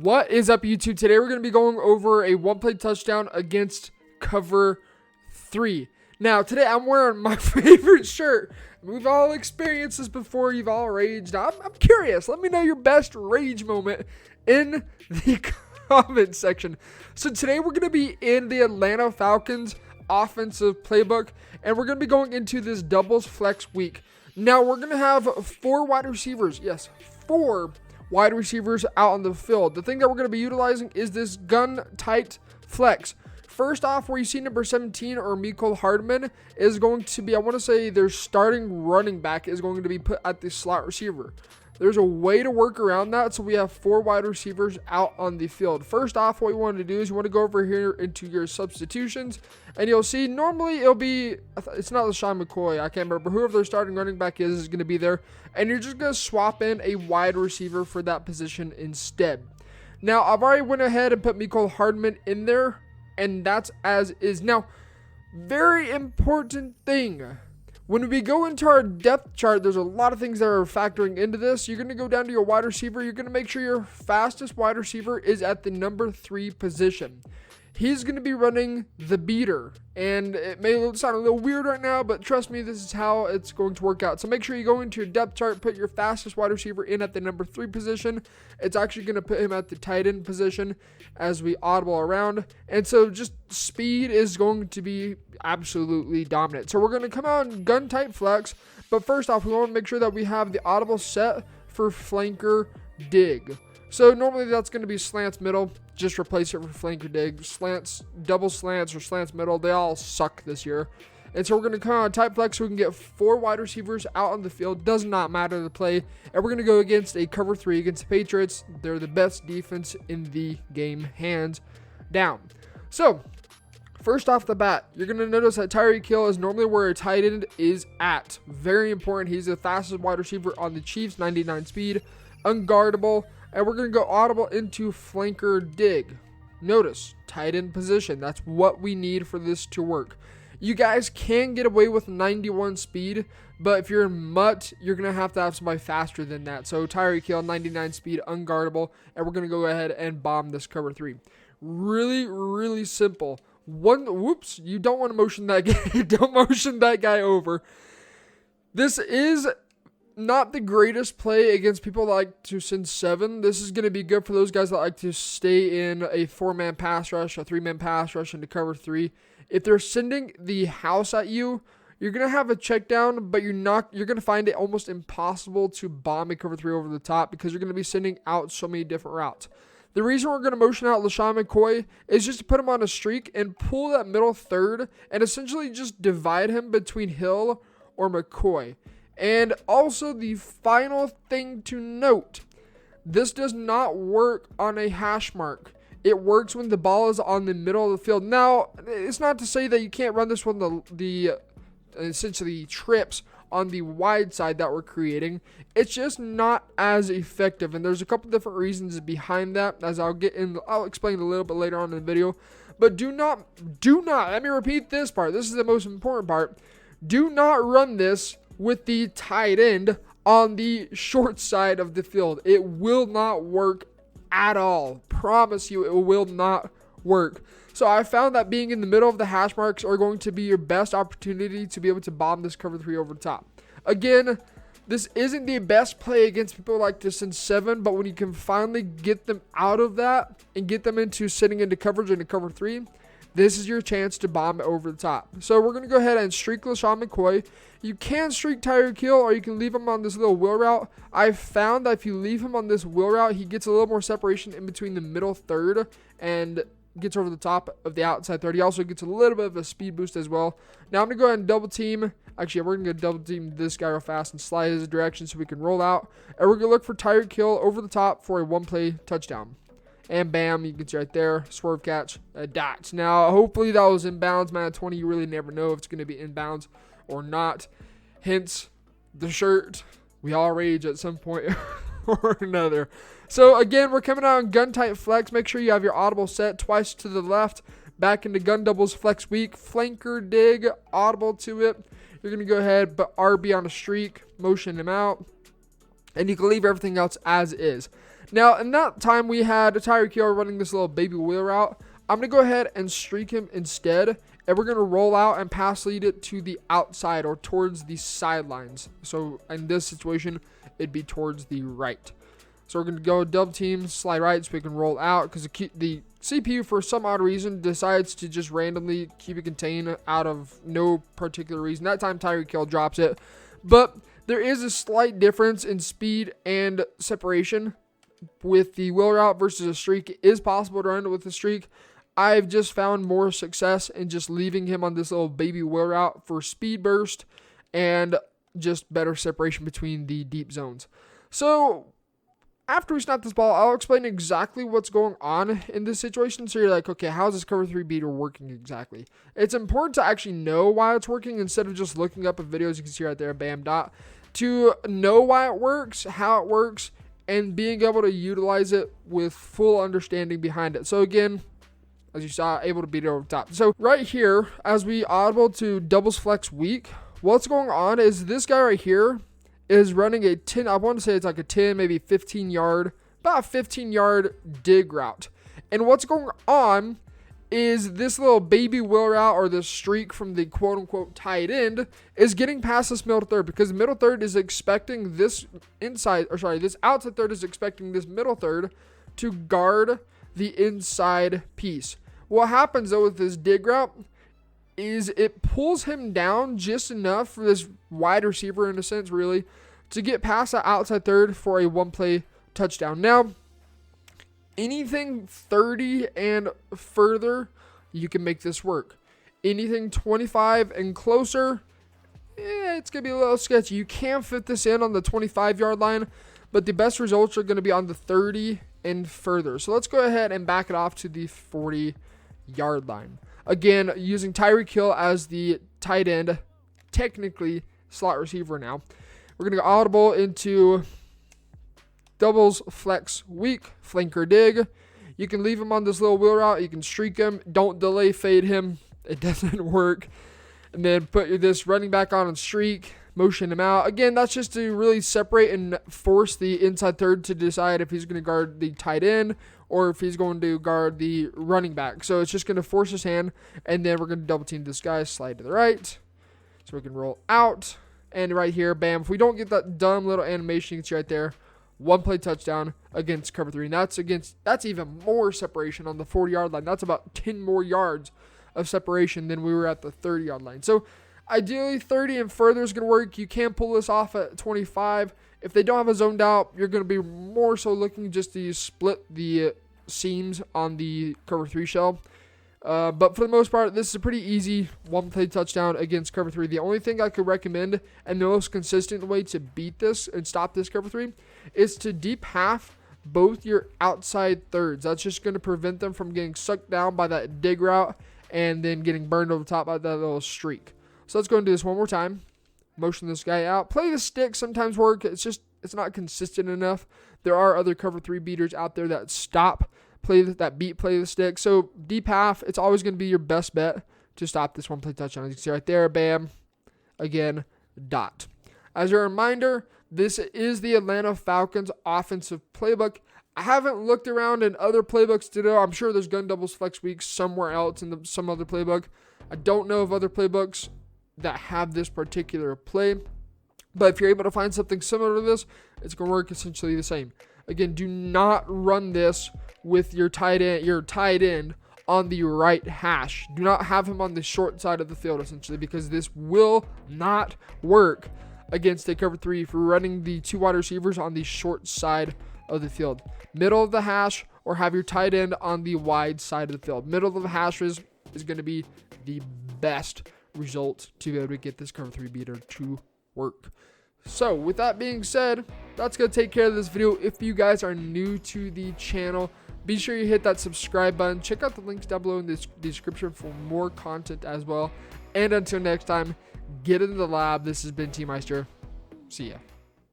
What is up, YouTube? Today we're going to be going over a one-play touchdown against cover 3. Now, today I'm wearing my favorite shirt. We've all experienced this before. You've all raged. I'm curious. Let me know your best rage moment in the comment section. So today we're going to be in the Atlanta Falcons offensive playbook, and we're going to be going into this doubles flex week. Now, we're going to have 4 wide receivers. Yes, 4 wide receivers out on the field. The thing that we're going to be utilizing is this gun tight flex. First off, where you see number 17 or Mecole Hardman is going to be, I want to say their starting running back is going to be put at the slot receiver. There's a way to work around that, so we have 4 wide receivers out on the field. First off, what you want to do is you want to go over here into your substitutions, and you'll see normally it'll be, it's not LaShawn McCoy, I can't remember, whoever their starting running back is going to be there, and you're just going to swap in a wide receiver for that position instead. Now, I've already went ahead and put Mecole Hardman in there, and that's as is. Now, very important thing. When we go into our depth chart, there's a lot of things that are factoring into this. You're going to go down to your wide receiver. You're going to make sure your fastest wide receiver is at the number 3 position. He's going to be running the beater. And it may sound a little weird right now, but trust me, this is how it's going to work out. So make sure you go into your depth chart, put your fastest wide receiver in at the number 3 position. It's actually going to put him at the tight end position as we audible around. And so just speed is going to be absolutely dominant. So we're going to come out and gun tight flex. But first off, we want to make sure that we have the audible set for flanker dig. So normally that's going to be slants middle. Just replace it for flanker dig. Slants, double slants, or slants middle. They all suck this year. And so we're going to come on tight flex so we can get 4 wide receivers out on the field. Does not matter the play. And we're going to go against a cover 3 against the Patriots. They're the best defense in the game, hands down. So first off the bat, you're going to notice that Tyreek Hill is normally where a tight end is at. Very important. He's the fastest wide receiver on the Chiefs, 99 speed, unguardable. And we're going to go audible into flanker dig. Notice, tight end position. That's what we need for this to work. You guys can get away with 91 speed, but if you're in Mutt, you're going to have somebody faster than that. So Tyreek Hill, 99 speed, unguardable. And we're going to go ahead and bomb this cover 3. Really, really simple. Whoops, you don't want to motion that guy. Don't motion that guy over. This is not the greatest play against people that like to send 7. This is going to be good for those guys that like to stay in a 4-man pass rush, a 3-man pass rush into cover 3. If they're sending the house at you, you're going to have a check down, but you're going to find it almost impossible to bomb a cover 3 over the top because you're going to be sending out so many different routes. The reason we're going to motion out LaShawn McCoy is just to put him on a streak and pull that middle third and essentially just divide him between Hill or McCoy. And also the final thing to note, this does not work on a hash mark. It works when the ball is on the middle of the field. Now, it's not to say that you can't run this when the essentially trips on the wide side that we're creating. It's just not as effective, and there's a couple different reasons behind that, as I'll explain a little bit later on in the video. But do not, let me repeat this part. This is the most important part. Do not run this with the tight end on the short side of the field. It will not work at all. Promise you, it will not work. So I found that being in the middle of the hash marks are going to be your best opportunity to be able to bomb this cover 3 over the top. Again, this isn't the best play against people like this in 7, but when you can finally get them out of that and get them into sitting into coverage into cover 3, this is your chance to bomb it over the top. So we're going to go ahead and streak LaShawn McCoy. You can streak Tyreek Hill, or you can leave him on this little wheel route. I've found that if you leave him on this wheel route, he gets a little more separation in between the middle third and gets over the top of the outside third. He also gets a little bit of a speed boost as well. Now I'm going to go ahead and double team. Actually, we're going to double team this guy real fast and slide his direction so we can roll out. And we're going to look for Tyreek Hill over the top for a 1-play touchdown. And bam, you can see right there, swerve catch, dots. Now, hopefully that was inbounds. Man, at 20, you really never know if it's going to be inbounds or not. Hence, the shirt. We all rage at some point or another. So, again, we're coming out on gun tight flex. Make sure you have your audible set twice to the left. Back into gun doubles flex week. Flanker dig, audible to it. You're going to go ahead, but RB on a streak, motion him out. And you can leave everything else as is. Now, in that time, we had Tyreek Hill running this little baby wheel route. I'm going to go ahead and streak him instead, and we're going to roll out and pass lead it to the outside or towards the sidelines. So in this situation, it'd be towards the right. So we're going to go double team, slide right so we can roll out because the CPU, for some odd reason, decides to just randomly keep it contained out of no particular reason. That time, Tyreek Hill drops it. But there is a slight difference in speed and separation with the wheel route versus a streak. It is possible to run it with a streak. I've just found more success in just leaving him on this little baby wheel route for speed burst and just better separation between the deep zones. So after we snap this ball, I'll explain exactly what's going on in this situation. So you're like, okay, how's this cover 3 beater working exactly? It's important to actually know why it's working instead of just looking up at videos. You can see right there, bam, dot. To know why it works, how it works, and being able to utilize it with full understanding behind it. So again, as you saw, able to beat it over the top. So right here, as we audible to doubles flex weak, what's going on is this guy right here is running a 10, I want to say it's like a 10, maybe 15 yard, about 15 yard dig route. And what's going on is this little baby wheel route or this streak from the quote unquote tight end is getting past this middle third because the middle third is expecting this this outside third is expecting this middle third to guard the inside piece. What happens though with this dig route is it pulls him down just enough for this wide receiver in a sense really to get past that outside third for a one play touchdown. Now, anything 30 and further, you can make this work. Anything 25 and closer, it's going to be a little sketchy. You can fit this in on the 25-yard line, but the best results are going to be on the 30 and further. So let's go ahead and back it off to the 40-yard line. Again, using Tyreek Hill as the tight end, technically slot receiver now. We're going to go audible into doubles flex weak, flanker dig. You can leave him on this little wheel route. You can streak him. Don't delay fade him. It doesn't work. And then put this running back on and streak. Motion him out. Again, that's just to really separate and force the inside third to decide if he's going to guard the tight end or if he's going to guard the running back. So it's just going to force his hand, and then we're going to double team this guy, slide to the right. So we can roll out. And right here, bam. If we don't get that dumb little animation, you can see right there, one play touchdown against cover 3. And that's even more separation on the 40-yard line. That's about 10 more yards of separation than we were at the 30-yard line. So ideally, 30 and further is going to work. You can pull this off at 25. If they don't have a zoned out, you're going to be more so looking just to split the seams on the cover 3 shell. But for the most part, this is a pretty easy one-play touchdown against cover 3. The only thing I could recommend and the most consistent way to beat this and stop this cover 3 is to deep half both your outside thirds. That's just going to prevent them from getting sucked down by that dig route and then getting burned over the top by that little streak. So let's go and do this one more time. Motion this guy out. Play the stick sometimes work. It's not consistent enough. There are other cover 3 beaters out there that play the stick. So deep half, it's always going to be your best bet to stop this one play touchdown. As you can see right there, bam, again, dot. As a reminder, this is the Atlanta Falcons offensive playbook. I haven't looked around in other playbooks to know. I'm sure there's gun doubles flex weeks somewhere else in some other playbook. I don't know of other playbooks that have this particular play. But if you're able to find something similar to this, it's going to work essentially the same. Again, do not run this with your tight end on the right hash. Do not have him on the short side of the field, essentially, because this will not work against a cover 3 if you're running the 2 wide receivers on the short side of the field. Middle of the hash, or have your tight end on the wide side of the field. Middle of the hash is going to be the best result to be able to get this cover 3 beater to work. So with that being said, that's going to take care of this video. If you guys are new to the channel, be sure you hit that subscribe button. Check out the links down below in the description for more content as well. And until next time, get into the lab. This has been T Meister. See ya.